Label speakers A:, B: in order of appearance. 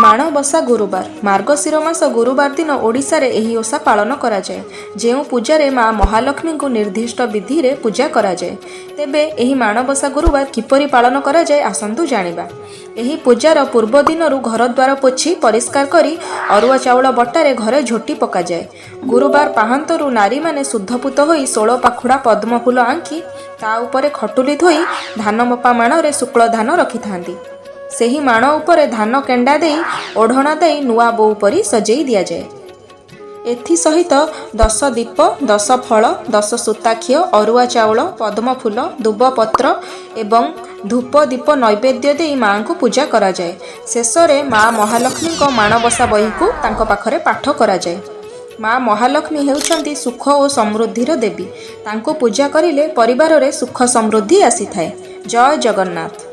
A: ମାଣବସା ଗୁରୁବାର ମାର୍ଗଶିର ମାସ ଗୁରୁବାର ଦିନ ଓଡ଼ିଶାରେ ଏହି ଓଷା ପାଳନ କରାଯାଏ। ଯେଉଁ ପୂଜାରେ ମା ମହାଲକ୍ଷ୍ମୀଙ୍କୁ ନିର୍ଦ୍ଦିଷ୍ଟ ବିଧିରେ ପୂଜା କରାଯାଏ। ତେବେ ଏହି ମାଣବସା ଗୁରୁବାର କିପରି ପାଳନ କରାଯାଏ ଆସନ୍ତୁ ଜାଣିବା। ଏହି ପୂଜାର ପୂର୍ବ ଦିନରୁ ଘରଦ୍ୱାର ପୋଛି ପରିଷ୍କାର କରି ଅରୁଆ ଚାଉଳ ବଟାରେ ଘରେ ଝୋଟି ପକାଯାଏ। ଗୁରୁବାର ପାହାନ୍ତରୁ ନାରୀମାନେ ଶୁଦ୍ଧପୂତ ହୋଇ ଷୋଳ ପାଖୁଡ଼ା ପଦ୍ମଫୁଲ ଆଙ୍କି ତା ଉପରେ ଖଟୁଲି ଥୋଇ ଧାନ ମପା ମାଣରେ ଶୁକ୍ଳ ଧାନ ରଖିଥାନ୍ତି। ସେହି ମାଣ ଉପରେ ଧାନ କେଣ୍ଡା ଦେଇ ଓଢ଼ଣା ଦେଇ ନୂଆ ବୋଉ ପରି ସଜେଇ ଦିଆଯାଏ। ଏଥିସହିତ 10 ଦୀପ 10 ଫଳ 10 ସୂତାଖିଅ ଅରୁଆ ଚାଉଳ ପଦ୍ମଫୁଲ ଦୁବପତ୍ର ଏବଂ ଧୂପ ଦୀପ ନୈବେଦ୍ୟ ଦେଇ ମାଙ୍କୁ ପୂଜା କରାଯାଏ। ଶେଷରେ ମା ମହାଲକ୍ଷ୍ମୀଙ୍କ ମାଣବସା ବହିକୁ ତାଙ୍କ ପାଖରେ ପାଠ କରାଯାଏ। ମା ମହାଲକ୍ଷ୍ମୀ ହେଉଛନ୍ତି ସୁଖ ଓ ସମୃଦ୍ଧିର ଦେବୀ। ତାଙ୍କୁ ପୂଜା କରିଲେ ପରିବାରରେ ସୁଖ ସମୃଦ୍ଧି ଆସିଥାଏ। ଜୟ ଜଗନ୍ନାଥ।